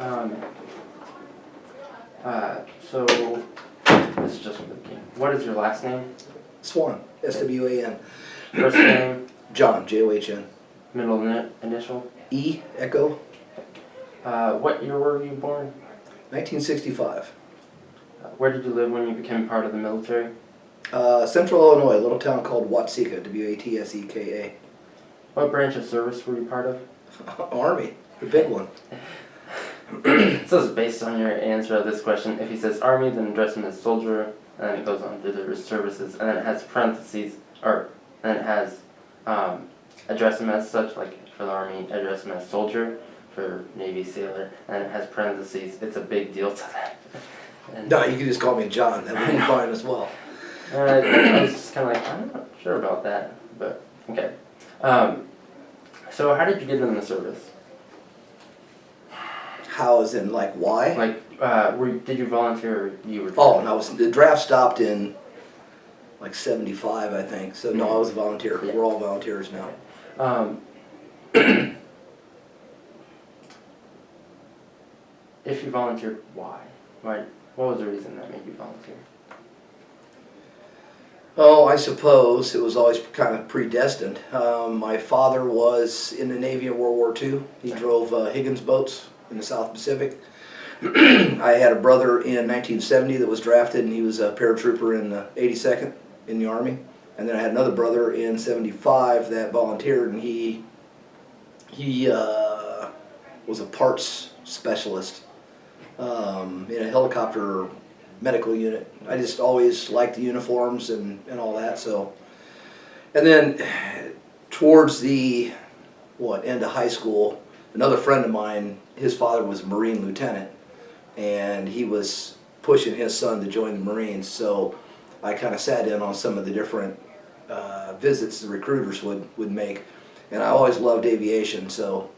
Um, so this is just for the game. What is your last name? Swan, S-W-A-N. First name? John, J-O-H-N. Middle initial? E, Echo. What year were you born? 1965. Where did you live when you became part of the military? Central Illinois, a little town called Watseka, W-A-T-S-E-K-A. What branch of service were you part of? Army, the big one. So it's based on your answer of this question. If he says Army, then address him as soldier, and then it goes on to the services, and then it has parentheses, or then it has address him as such, like for the Army, address him as soldier, for Navy sailor, and then it has parentheses. It's a big deal to that. And No, you can just call me John, that would be fine as well. I was just kind of like, I'm not sure about that, but okay. So how did you get in the service? How, as in, like, why? Like, did you volunteer or you were? Oh, no, the draft stopped in, like, 75, I think. So, no, I was a volunteer. Yeah. We're all volunteers now. If you volunteered, why? What was the reason that made you volunteer? Oh, I suppose it was always kind of predestined. My father was in the Navy in World War II. He drove Higgins boats in the South Pacific. I had a brother in 1970 that was drafted, and he was a paratrooper in the 82nd in the Army. And then I had another brother in 75 that volunteered, and he was a parts specialist in a helicopter medical unit. I just always liked the uniforms and all that. So, and then towards the end of high school, another friend of mine, his father was a Marine lieutenant, and he was pushing his son to join the Marines. So I kind of sat in on some of the different visits the recruiters would make, and I always loved aviation. So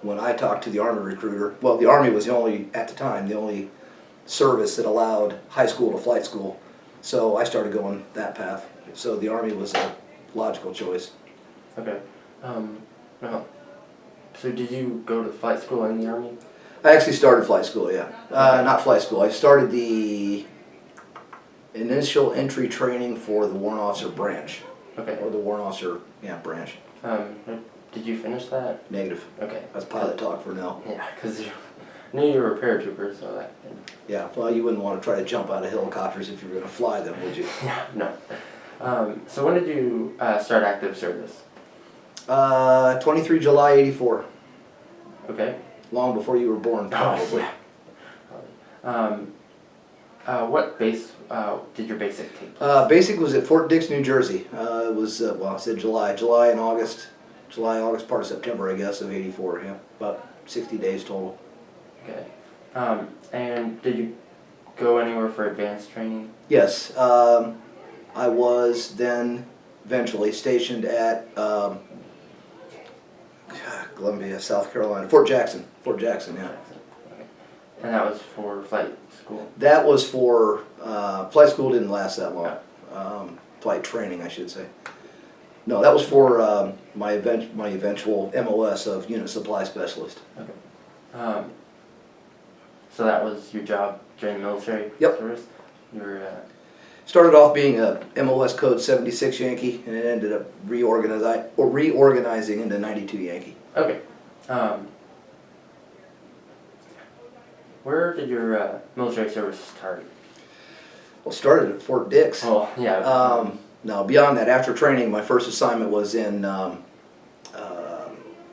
when I talked to the Army recruiter, well, the Army was at the time the only service that allowed high school to flight school, so I started going that path. So the Army was a logical choice. Okay. So did you go to flight school in the Army? I actually started flight school, yeah. Not flight school. I started the initial entry training for the warrant officer branch. Okay. Or the warrant officer, branch. Did you finish that? Negative. Okay. That's pilot talk for now. Yeah, because you knew you were a paratrooper, so that. Yeah, well, you wouldn't want to try to jump out of helicopters if you were going to fly them, would you? Yeah, no. So when did you start active service? 23 July 84. Okay. Long before you were born, probably. What base did your basic take place? Basic was at Fort Dix, New Jersey. It was, I said July and August. August, part of September, I guess, of 84, yeah. About 60 days total. Okay. And did you go anywhere for advanced training? Yes. I was then eventually stationed at Columbia, South Carolina. Fort Jackson, yeah. Okay. And that was for flight school? That was for, flight school didn't last that long. Flight training, I should say. No, that was for my eventual MOS of Unit Supply Specialist. Okay. So that was your job during the military Yep. service? You were, Started off being a MOS code 76 Yankee, and it ended up reorganizing into 92 Yankee. okay. Where did your military service start? Well, started at Fort Dix. Oh, yeah. Now, beyond that, after training, my first assignment was in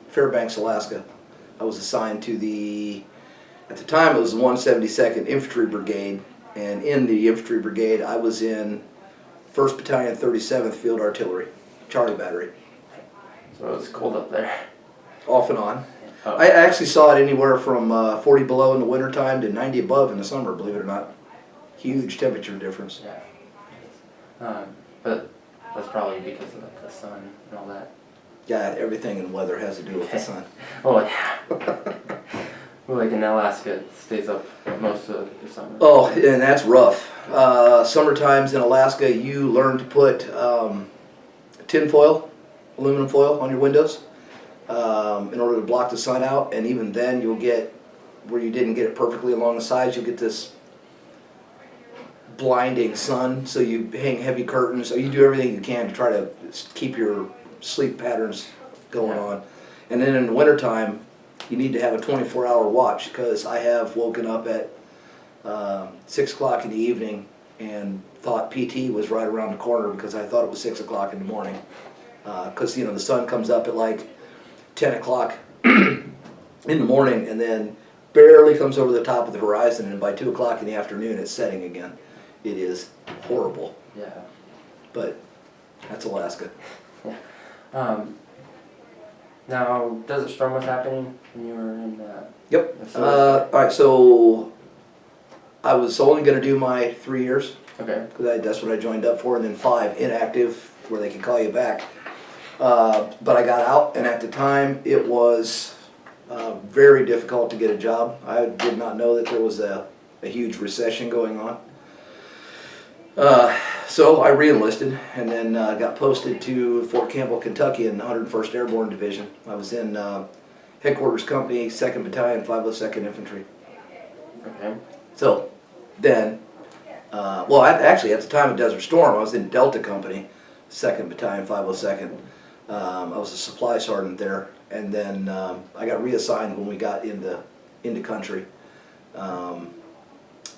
Fairbanks, Alaska. I was assigned to at the time it was the 172nd Infantry Brigade, and in the Infantry Brigade I was in 1st Battalion 37th Field Artillery, Charlie Battery. So it was cold up there. Off and on. Oh. I actually saw it anywhere from 40 below in the wintertime to 90 above in the summer, believe it or not. Huge temperature difference. Yeah. But that's probably because of the sun and all that. Yeah, everything in weather has to do with the sun. Oh, yeah. Well, like in Alaska, it stays up most of the summer. Oh, and that's rough. Summer times in Alaska, you learn to put tin foil, aluminum foil on your windows in order to block the sun out, and even then you'll get where you didn't get it perfectly along the sides, you get this blinding sun, so you hang heavy curtains, so you do everything you can to try to keep your sleep patterns going on. And then in the wintertime, you need to have a 24-hour watch, because I have woken up at 6 o'clock in the evening and thought PT was right around the corner because I thought it was 6 o'clock in the morning. Because, you know, the sun comes up at like 10 o'clock in the morning and then barely comes over the top of the horizon, and by 2 o'clock in the afternoon it's setting again. It is horrible. Yeah. But that's Alaska. Yeah. Now, Desert Storm was happening when you were in Yep. the service? Alright, so I was only going to do my 3 years. Okay. Because that's what I joined up for, and then 5 inactive, where they can call you back. But I got out, and at the time it was very difficult to get a job. I did not know that there was a huge recession going on. So I re-enlisted, and then got posted to Fort Campbell, Kentucky in the 101st Airborne Division. I was in Headquarters Company, 2nd Battalion, 502nd Infantry. Okay. So then, well, actually at the time of Desert Storm, I was in Delta Company, 2nd Battalion, 502nd. I was a supply sergeant there, and then I got reassigned when we got into country.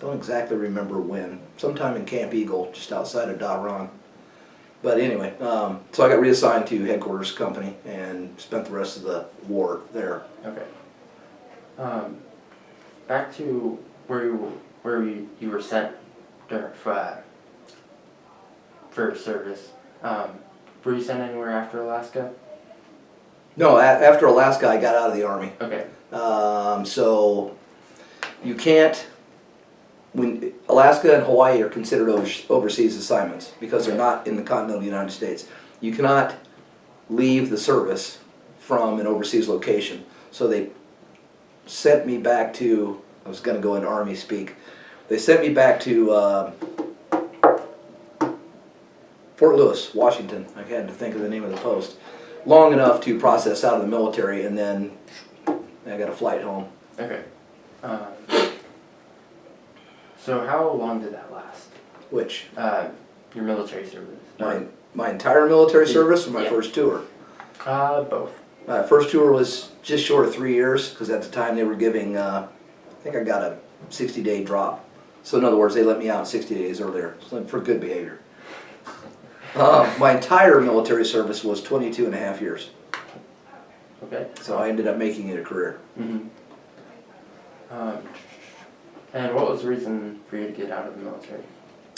Don't exactly remember when. Sometime in Camp Eagle, just outside of Dahran. But anyway, so I got reassigned to Headquarters Company and spent the rest of the war there. Okay. Back to where you were sent during for service. Were you sent anywhere after Alaska? No, after Alaska, I got out of the Army. Okay. So you can't, when Alaska and Hawaii are considered overseas assignments because they're not in the continental United States. You cannot leave the service from an overseas location. So they sent me back to, I was going to go into Army speak, they sent me back to Fort Lewis, Washington. I had to think of the name of the post. Long enough to process out of the military, and then I got a flight home. Okay. So how long did that last? Which? Your military service. My entire military service or my first tour? Both. My first tour was just short of 3 years, because at the time they were giving, I think I got a 60-day drop. So in other words, they let me out 60 days earlier, so for good behavior. My entire military service was 22 and a half years. Okay. So I ended up making it a career. Mm-hmm. And what was the reason for you to get out of the military?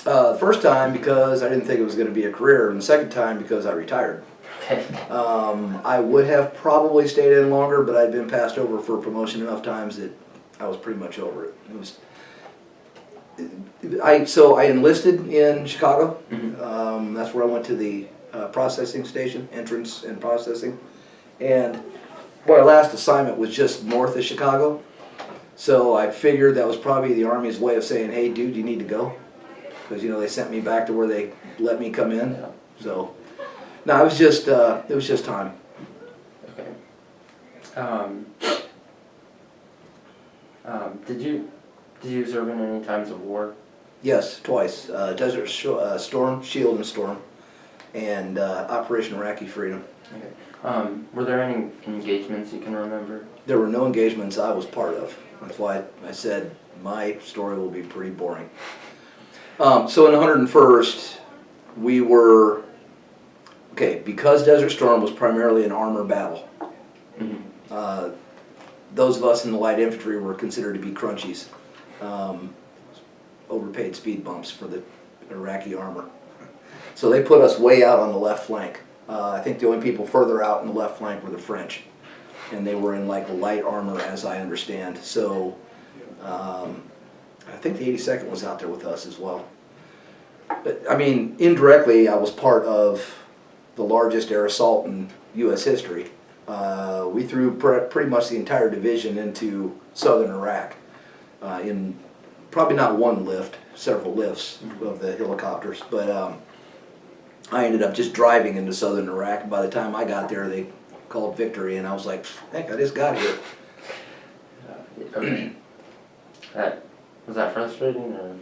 The first time because I didn't think it was going to be a career, and the second time because I retired. Okay. I would have probably stayed in longer, but I'd been passed over for promotion enough times that I was pretty much over it. So I enlisted in Chicago. Mm-hmm. That's where I went to the processing station, entrance and processing. And my last assignment was just north of Chicago. So I figured that was probably the Army's way of saying, hey dude, you need to go. Because, you know, they sent me back to where they let me come in. Yeah. So, no, it was just time. Okay. Did you serve in any times of war? Yes, twice. Desert Storm, Shield and Storm, and Operation Iraqi Freedom. Okay. Were there any engagements you can remember? There were no engagements I was part of. That's why I said my story will be pretty boring. So in the 101st, we were, okay, because Desert Storm was primarily an armor battle, Mm-hmm. those of us in the light infantry were considered to be crunchies. Overpaid speed bumps for the Iraqi armor. So they put us way out on the left flank. I think the only people further out in the left flank were the French. And they were in like light armor, as I understand. So I think the 82nd was out there with us as well. But I mean, indirectly, I was part of the largest air assault in U.S. history. We threw pretty much the entire division into southern Iraq in probably not one lift, several lifts of the helicopters. But I ended up just driving into southern Iraq. By the time I got there, they called victory, and I was like, heck, I just got here. Okay. Was that frustrating or?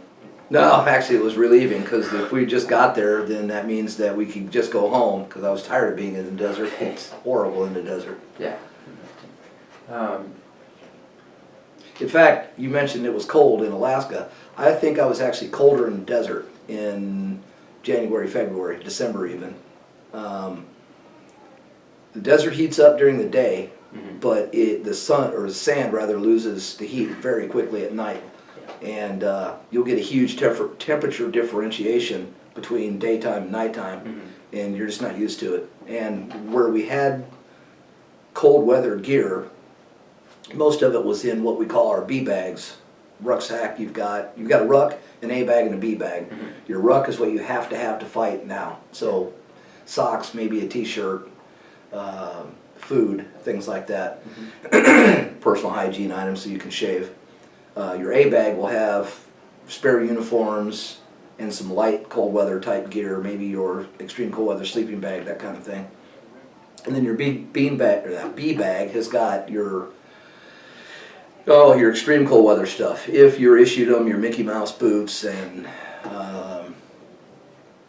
No, actually it was relieving, because if we just got there, then that means that we could just go home, because I was tired of being in the desert. It's horrible in the desert. Yeah. In fact, you mentioned it was cold in Alaska. I think I was actually colder in the desert in January, February, December even. The desert heats up during the day, but the sun, or the sand rather, loses the heat very quickly at night. And you'll get a huge temperature differentiation between daytime and nighttime, and you're just not used to it. And where we had cold weather gear, most of it was in what we call our B bags. Rucksack, you've got a ruck, an A bag, and a B bag. Your ruck is what you have to fight now. So socks, maybe a t-shirt, food, things like that. Personal hygiene items so you can shave. Your A bag will have spare uniforms and some light cold weather type gear, maybe your extreme cold weather sleeping bag, that kind of thing. And then your B bag has got your extreme cold weather stuff. If you're issued them, your Mickey Mouse boots and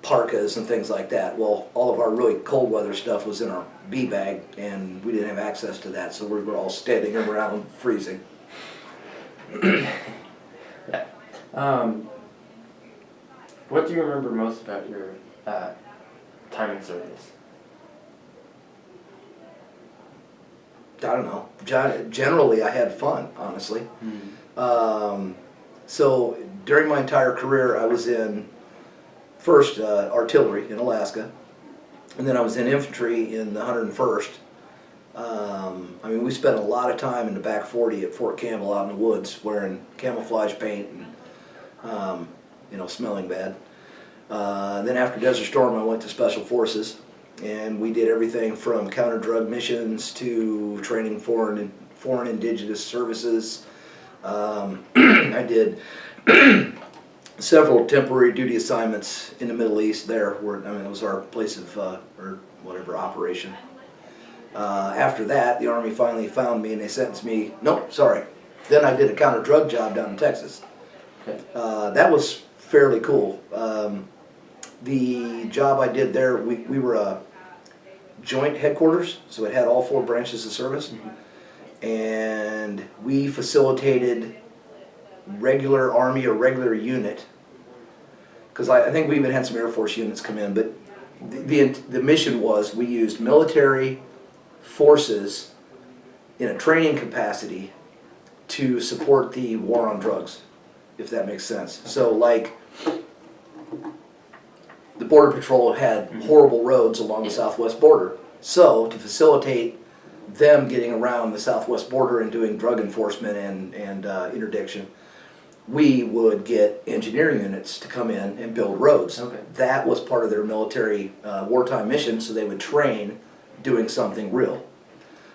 parkas and things like that. Well, all of our really cold weather stuff was in our B bag, and we didn't have access to that, so we were all standing around freezing. Yeah. What do you remember most about your time in service? I don't know. Generally, I had fun, honestly. So during my entire career, I was in first artillery in Alaska, and then I was in infantry in the 101st. I mean, we spent a lot of time in the back 40 at Fort Campbell out in the woods wearing camouflage paint and, smelling bad. Then after Desert Storm, I went to Special Forces, and we did everything from counter-drug missions to training foreign indigenous services. I did several temporary duty assignments in the Middle East there, where, it was our place of, or whatever, operation. After that, the Army finally found me and they sentenced me. Nope, sorry. Then I did a counter-drug job down in Texas. Okay. That was fairly cool. The job I did there, we were a joint headquarters, so it had all 4 branches of service. And we facilitated regular Army or regular unit, because I think we even had some Air Force units come in, but the mission was we used military forces in a training capacity to support the war on drugs, if that makes sense. So like the Border Patrol had horrible roads along the southwest border. So to facilitate them getting around the southwest border and doing drug enforcement and interdiction, we would get engineer units to come in and build roads. Okay. That was part of their military wartime mission, so they would train doing something real.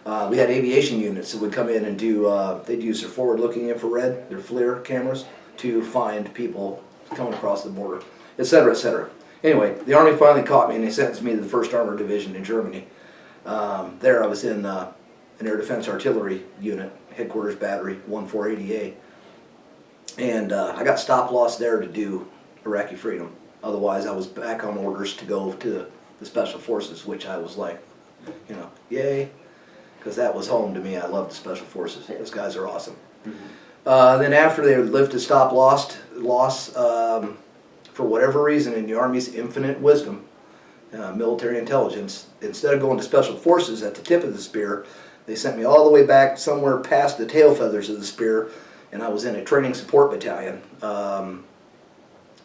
We had aviation units that would come in and do, they'd use their forward-looking infrared, their FLIR cameras, to find people coming across the border, etc., etc. Anyway, the Army finally caught me and they sentenced me to the 1st Armored Division in Germany. There I was in an Air Defense Artillery unit, headquarters battery, 1480A. And I got stop-loss there to do Iraqi freedom. Otherwise, I was back on orders to go to the Special Forces, which I was like, yay, because that was home to me. I love the Special Forces. Those guys are awesome. Then after they lifted stop-loss, for whatever reason, in the Army's infinite wisdom, military intelligence, instead of going to Special Forces at the tip of the spear, they sent me all the way back somewhere past the tail feathers of the spear, and I was in a training support battalion,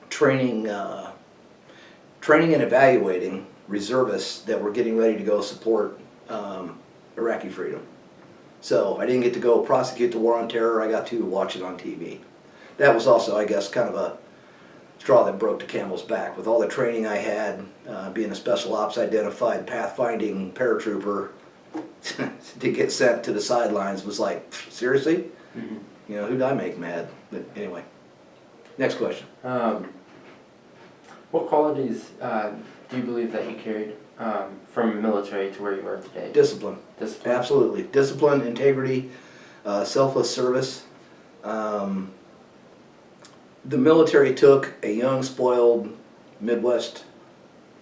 training and evaluating reservists that were getting ready to go support Iraqi freedom. So I didn't get to go prosecute the war on terror, I got to watch it on TV. That was also, I guess, kind of a straw that broke the camel's back. With all the training I had, being a special ops identified pathfinding paratrooper, to get sent to the sidelines was like, seriously? Who'd I make mad? But anyway, next question. What qualities do you believe that you carried from military to where you are today? Discipline. Discipline. Absolutely. Discipline, integrity, selfless service. the military took a young, spoiled Midwest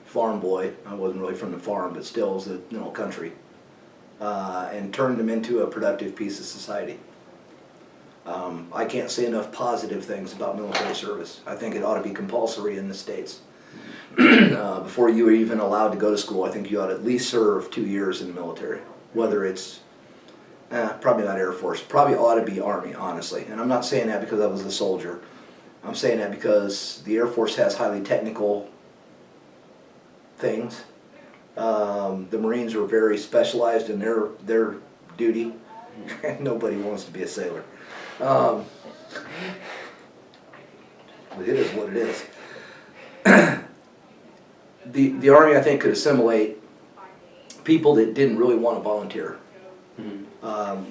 farm boy. I wasn't really from the farm, but still was a country, and turned him into a productive piece of society. I can't say enough positive things about military service. I think it ought to be compulsory in the States. Before you are even allowed to go to school, I think you ought to at least serve 2 years in the military. Whether it's, probably not Air Force, probably ought to be Army, honestly. And I'm not saying that because I was a soldier. I'm saying that because the Air Force has highly technical things. The Marines are very specialized in their duty. Nobody wants to be a sailor. But it is what it is. The Army, I think, could assimilate people that didn't really want to volunteer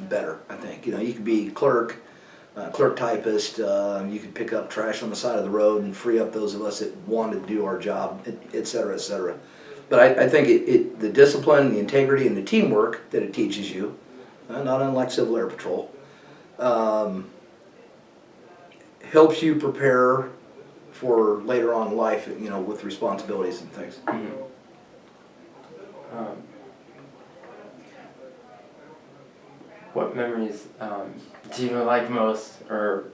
better, I think. You could be clerk typist, you could pick up trash on the side of the road and free up those of us that wanted to do our job, et cetera, et cetera. But I think the discipline, the integrity, and the teamwork that it teaches you, not unlike Civil Air Patrol, helps you prepare for later on in life, with responsibilities and things. What memories do you like most or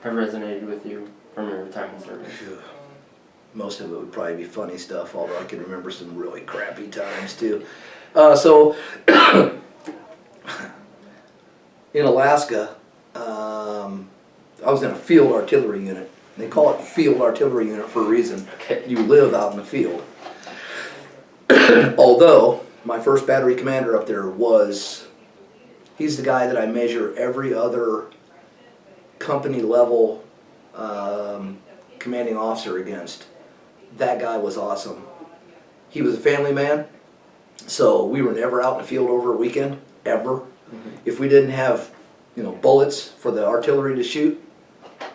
have resonated with you from your time in service? Most of it would probably be funny stuff, although I can remember some really crappy times too. So in Alaska, I was in a field artillery unit. They call it field artillery unit for a reason. Okay. You live out in the field. Although my first battery commander up there he's the guy that I measure every other company level commanding officer against. That guy was awesome. He was a family man, so we were never out in the field over a weekend, ever. If we didn't have, bullets for the artillery to shoot,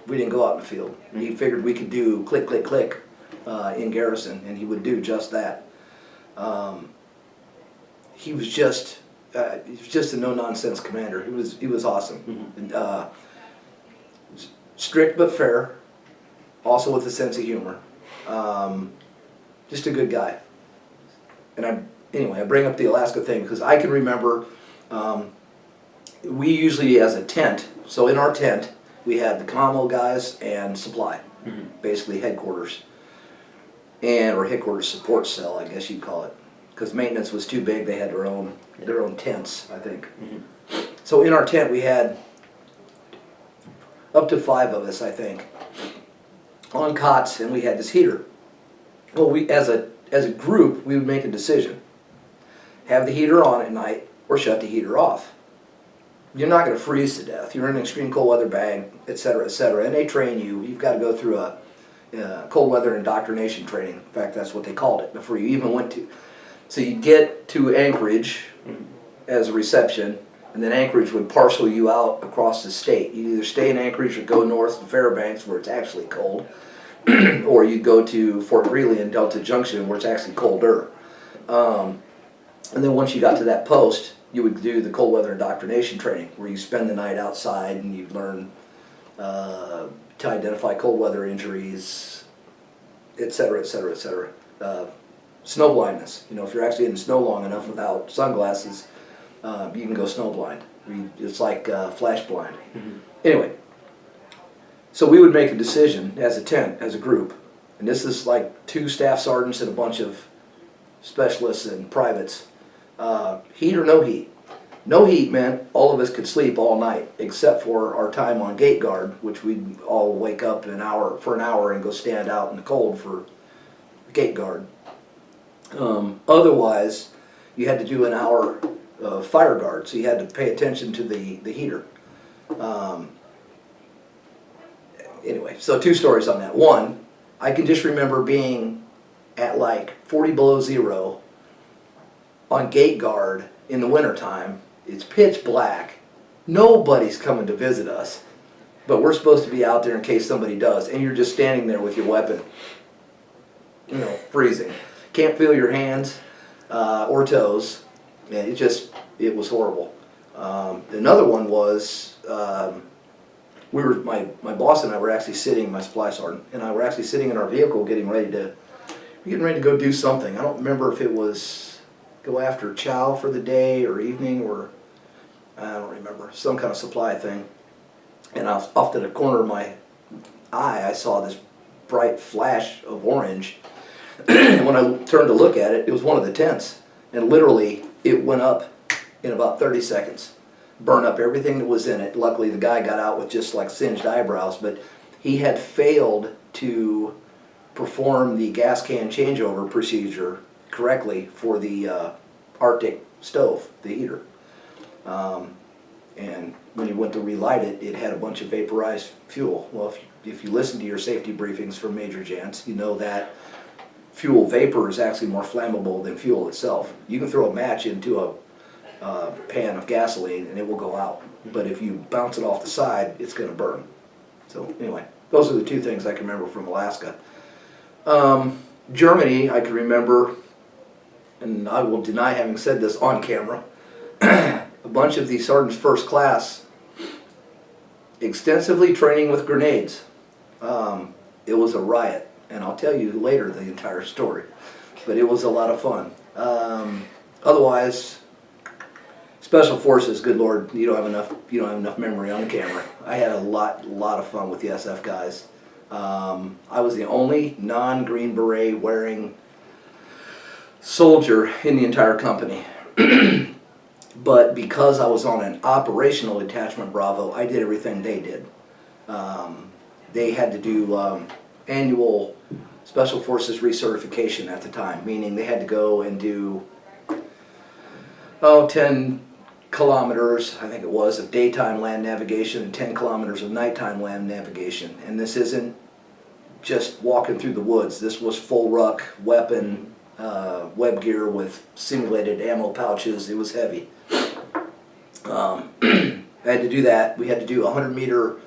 we didn't go out in the field. He figured we could do click, click, click in garrison, and he would do just that. He was just a no-nonsense commander. He was awesome. And, strict but fair, also with a sense of humor. Just a good guy. And I bring up the Alaska thing because I can remember we usually, as a tent, so in our tent, we had the commo guys and supply, basically headquarters, or headquarters support cell, I guess you'd call it, because maintenance was too big. They had their own tents, I think. So in our tent, we had up to 5 of us, I think, on cots, and we had this heater. Well, we as a group, we would make a decision: have the heater on at night or shut the heater off. You're not going to freeze to death. You're in an extreme cold weather bag, et cetera, and they train you. You've got to go through a cold weather indoctrination training. In fact, that's what they called it before you even went to. So you get to Anchorage as a reception, and then Anchorage would parcel you out across the state. You'd either stay in Anchorage or go north to Fairbanks, where it's actually cold, or you'd go to Fort Greely and Delta Junction, where it's actually colder. And then once you got to that post, you would do the cold weather indoctrination training, where you spend the night outside and you learn to identify cold weather injuries, et cetera, et cetera, et cetera. Snow blindness. If you're actually in the snow long enough without sunglasses, you can go snow blind. It's like flash blind. Anyway, so we would make a decision as a tent, as a group, and this is like 2 staff sergeants and a bunch of specialists and privates. Heat or no heat? No heat meant all of us could sleep all night, except for our time on gate guard, which we'd all wake up for an hour and go stand out in the cold for gate guard. Otherwise, you had to do an hour of fire guard, so you had to pay attention to the heater. Anyway, so 2 stories on that. One, I can just remember being at like 40 below zero on gate guard in the wintertime. It's pitch black. Nobody's coming to visit us, but we're supposed to be out there in case somebody does, and you're just standing there with your weapon, freezing. Can't feel your hands or toes. And it was horrible. Another one was my boss and I were actually sitting, my supply sergeant and I were actually sitting in our vehicle getting ready to go do something. I don't remember if it was go after chow for the day or evening, or I don't remember, some kind of supply thing. And off to the corner of my eye, I saw this bright flash of orange. And when I turned to look at it, it was one of the tents. And literally, it went up in about 30 seconds. Burned up everything that was in it. Luckily, the guy got out with just like singed eyebrows, but he had failed to perform the gas can changeover procedure correctly for the Arctic stove, the heater. And when he went to relight it, it had a bunch of vaporized fuel. Well, if you listen to your safety briefings from Major Jantz, you know that fuel vapor is actually more flammable than fuel itself. You can throw a match into a pan of gasoline and it will go out. But if you bounce it off the side, it's going to burn. So anyway, those are the two things I can remember from Alaska. Germany, I can remember, and I will deny having said this on camera, a bunch of the sergeants first class extensively training with grenades. It was a riot, and I'll tell you later the entire story, but it was a lot of fun. Otherwise, Special Forces, good Lord, you don't have enough memory on the camera. I had a lot of fun with the SF guys. I was the only non-Green Beret wearing soldier in the entire company. But because I was on an operational detachment Bravo, I did everything they did. They had to do annual Special Forces recertification at the time, meaning they had to go and do 10 kilometers, I think it was, of daytime land navigation and 10 kilometers of nighttime land navigation. And this isn't just walking through the woods. This was full ruck, weapon, web gear with simulated ammo pouches. It was heavy. I had to do that. We had to do a 100-meter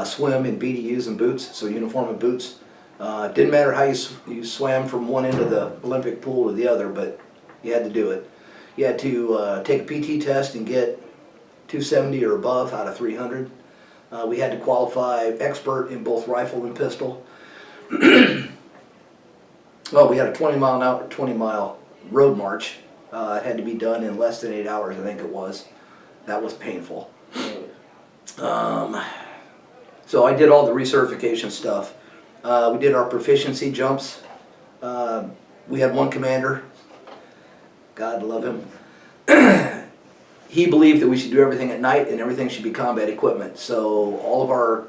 swim in BDUs and boots, so uniform and boots. Didn't matter how you swam from one end of the Olympic pool to the other, but you had to do it. You had to take a PT test and get 270 or above out of 300. We had to qualify expert in both rifle and pistol. Well, we had a 20-mile road march. It had to be done in less than 8 hours, I think it was. That was painful. So I did all the recertification stuff. We did our proficiency jumps. We had one commander, God love him. He believed that we should do everything at night and everything should be combat equipment. So all of our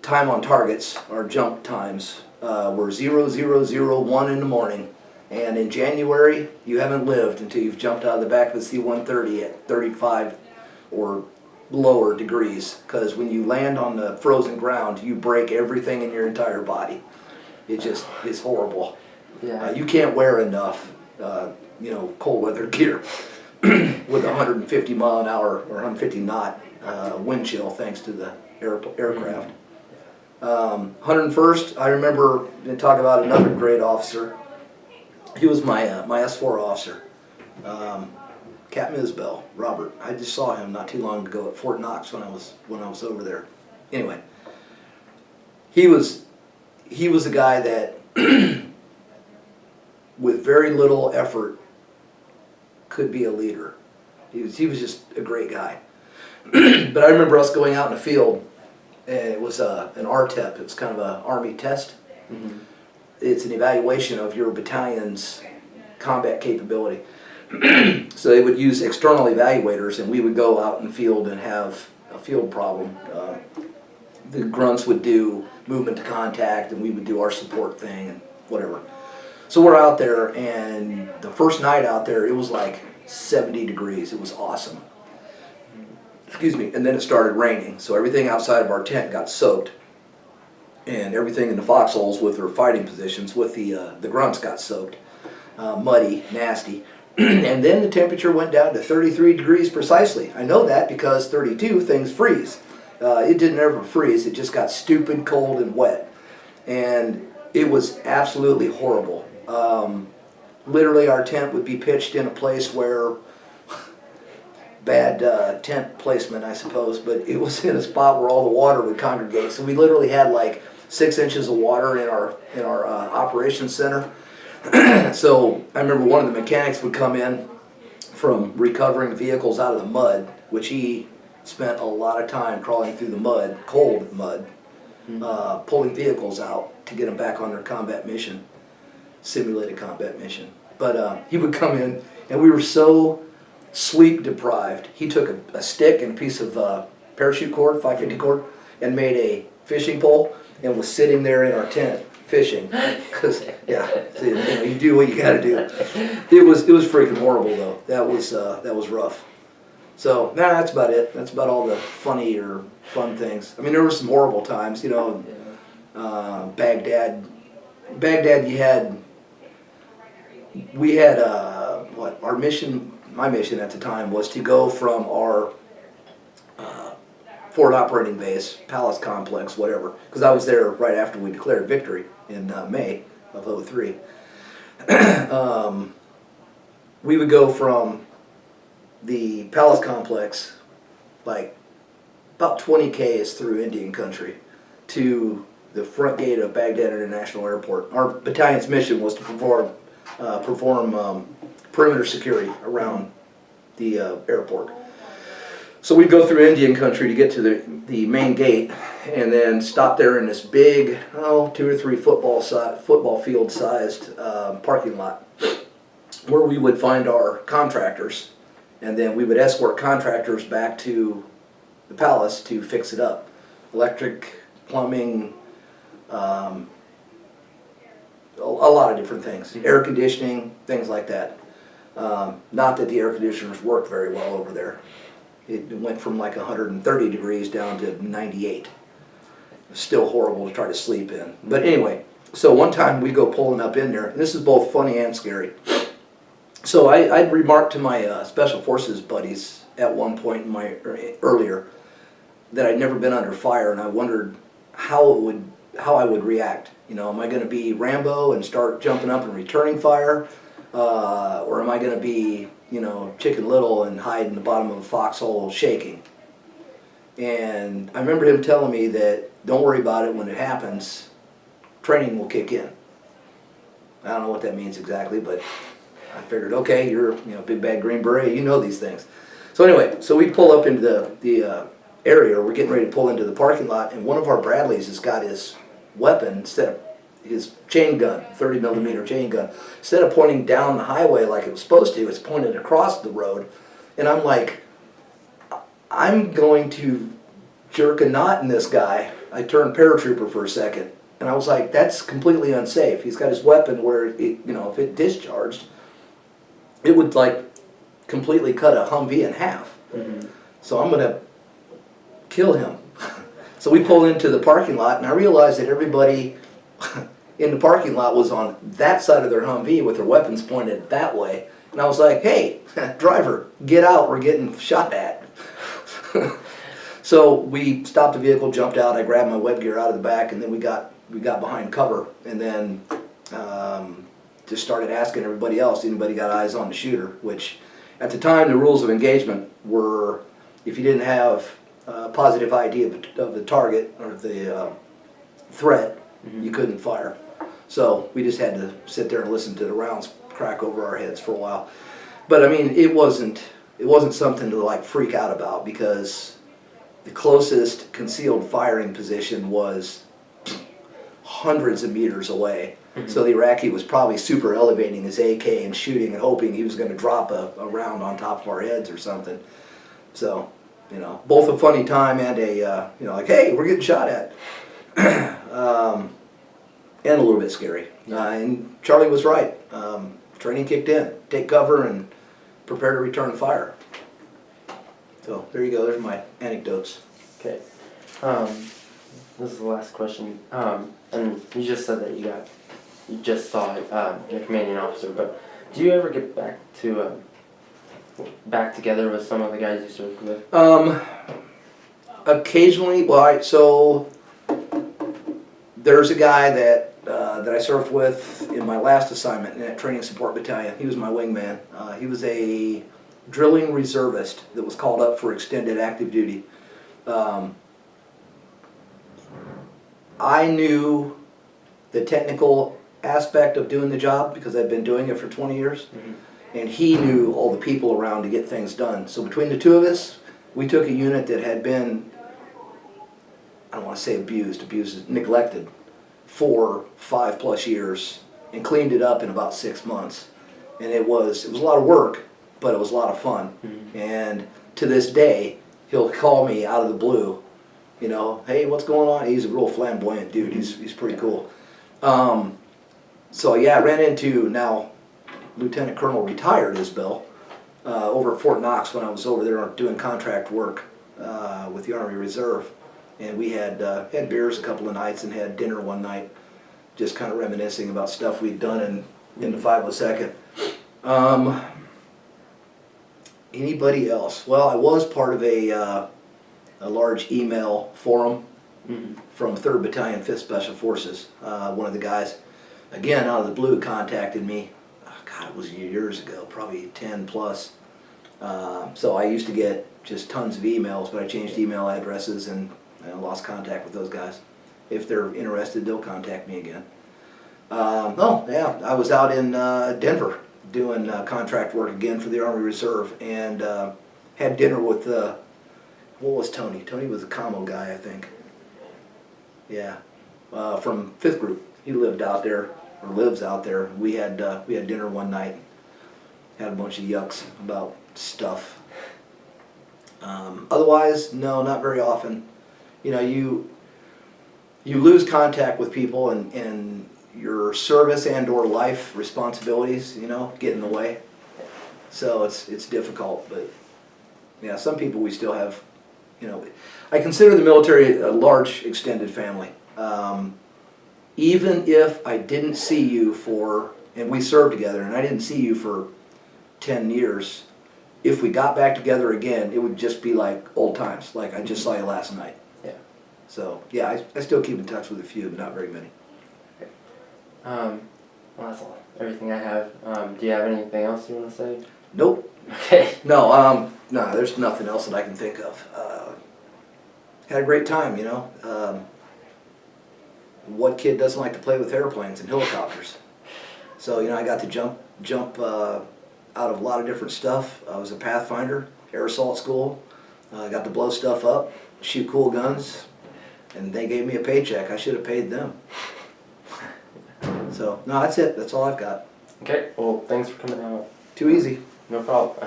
time on targets, our jump times, were 0001 in the morning. And in January, you haven't lived until you've jumped out of the back of a C-130 at 35 or lower degrees. Because when you land on the frozen ground, you break everything in your entire body. It just is horrible. Yeah. You can't wear enough, cold weather gear with 150 mile an hour or 150 knot wind chill thanks to the aircraft. 101st, I remember to talk about another great officer. He was my S4 officer, Captain Isbell, Robert. I just saw him not too long ago at Fort Knox when I was over there. Anyway, he was a guy that with very little effort could be a leader. He was just a great guy. But I remember us going out in the field, and it was an RTEP. It's kind of an Army test. Mm-hmm. It's an evaluation of your battalion's combat capability. So they would use external evaluators, and we would go out in the field and have a field problem. The grunts would do movement to contact, and we would do our support thing and whatever. So we're out there, and the first night out there, it was like 70 degrees. It was awesome. Excuse me. And then it started raining, so everything outside of our tent got soaked. And everything in the foxholes with their fighting positions with the grunts got soaked. Muddy, nasty. And then the temperature went down to 33 degrees precisely. I know that because 32 things freeze. It didn't ever freeze. It just got stupid cold and wet. And it was absolutely horrible. Literally our tent would be pitched in a place where bad tent placement, I suppose, but it was in a spot where all the water would congregate. So we literally had like 6 inches of water in our operations center. So I remember one of the mechanics would come in from recovering vehicles out of the mud, which he spent a lot of time crawling through the mud, cold mud, pulling vehicles out to get them back on their combat mission, simulated combat mission. But he would come in, and we were so sleep deprived. He took a stick and a piece of parachute cord, 550 cord, and made a fishing pole, and was sitting there in our tent fishing. Cause yeah, you know, you do what you got to do. It was freaking horrible though. That was rough. So nah, that's about it. That's about all the funny or fun things. I mean, there were some horrible times, you know. Baghdad. We had what our mission. My mission at the time was to go from our forward operating base, Palace Complex, whatever, because I was there right after we declared victory in May of '03. We would go from the Palace Complex, like about 20 k's through Indian country, to the front gate of Baghdad International Airport. Our battalion's mission was to perform perimeter security around the airport. So we'd go through Indian country to get to the main gate, and then stop there in this big, 2 or 3 football field sized parking lot, where we would find our contractors, and then we would escort contractors back to the palace to fix it up. Electric, plumbing, a lot of different things. Air conditioning, things like that. Not that the air conditioners worked very well over there. It went from like 130 degrees down to 98. Still horrible to try to sleep in. But anyway, so one time we go pulling up in there, and this is both funny and scary. So I'd remarked to my Special Forces buddies at one point in my earlier that I'd never been under fire, and I wondered how I would react. You know, am I going to be Rambo and start jumping up and returning fire? Or am I going to be, you know, Chicken Little and hide in the bottom of a foxhole shaking? And I remember him telling me that, don't worry about it, when it happens, training will kick in. I don't know what that means exactly, but I figured, okay, you're, you know, big bad Green Beret, you know these things. So anyway, so we pull up into the area, we're getting ready to pull into the parking lot, and one of our Bradleys has got his weapon, instead of his chain gun, 30 millimeter chain gun, instead of pointing down the highway like it was supposed to, it's pointed across the road. And I'm like, I'm going to jerk a knot in this guy. I turned paratrooper for a second, and I was like, that's completely unsafe. He's got his weapon where, it, you know, if it discharged, it would like completely cut a Humvee in half. So I'm gonna kill him. So we pulled into the parking lot, and I realized that everybody in the parking lot was on that side of their Humvee with their weapons pointed that way. And I was like, hey, driver, get out, we're getting shot at. So we stopped the vehicle, jumped out, I grabbed my web gear out of the back, and then we got behind cover, and then just started asking everybody else, anybody got eyes on the shooter, which at the time the rules of engagement were, if you didn't have positive ID of the target or the threat, you couldn't fire. So we just had to sit there and listen to the rounds crack over our heads for a while. But I mean, it wasn't something to like freak out about, because the closest concealed firing position was hundreds of meters away. So the Iraqi was probably super elevating his AK and shooting and hoping he was going to drop a round on top of our heads or something. So, you know, both a funny time and a, you know, like, hey, we're getting shot at. And a little bit scary. And Charlie was right. Training kicked in. Take cover and prepare to return fire. So there you go. There's my anecdotes. Okay. This is the last question. And you just said that you just saw your commanding officer, but do you ever get back together with some of the guys you served with? Occasionally. Well, so there's a guy that I served with in my last assignment in that training support battalion. He was my wingman. He was a drilling reservist that was called up for extended active duty. I knew the technical aspect of doing the job because I'd been doing it for 20 years. And he knew all the people around to get things done. So between the two of us, we took a unit that had been, I don't want to say abused, neglected for 5+ years and cleaned it up in about 6 months. And it was a lot of work, but it was a lot of fun. And to this day, he'll call me out of the blue, you know, hey, what's going on? He's a real flamboyant dude. He's pretty cool. So yeah, I ran into now Lieutenant Colonel retired Isbell over at Fort Knox when I was over there doing contract work with the Army Reserve. And we had beers a couple of nights and had dinner one night, just kind of reminiscing about stuff we'd done in the 502nd. Anybody else? Well, I was part of a large email forum from 3rd Battalion, 5th Special Forces. One of the guys, again, out of the blue, contacted me. Oh, God, it was years ago, probably 10+. So I used to get just tons of emails, but I changed email addresses and I lost contact with those guys. If they're interested, they'll contact me again. Oh, yeah, I was out in Denver doing contract work again for the Army Reserve and had dinner with, what was Tony? Tony was a commo guy, I think. Yeah, from 5th Group. He lived out there, or lives out there. We had dinner one night, had a bunch of yucks about stuff. Otherwise, no, not very often. You know, you lose contact with people and your service and or life responsibilities, you know, get in the way. So it's difficult, but yeah, some people we still have, you know, I consider the military a large extended family. Even if I didn't see you and we served together, and I didn't see you for 10 years, if we got back together again, it would just be like old times, like I just saw you last night. Yeah. So, yeah, I still keep in touch with a few, but not very many. Okay. Well, that's everything I have. Do you have anything else you want to say? Nope. Okay. No, no, there's nothing else that I can think of. Had a great time, you know. What kid doesn't like to play with airplanes and helicopters? So, you know, I got to jump out of a lot of different stuff. I was a Pathfinder, air assault school. I got to blow stuff up, shoot cool guns, and they gave me a paycheck. I should have paid them. So, no, that's it. That's all I've got. Okay, well, thanks for coming out. Too easy. No problem.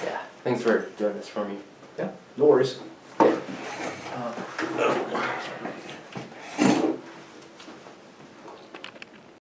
Yeah, thanks for doing this for me. Yeah, no worries.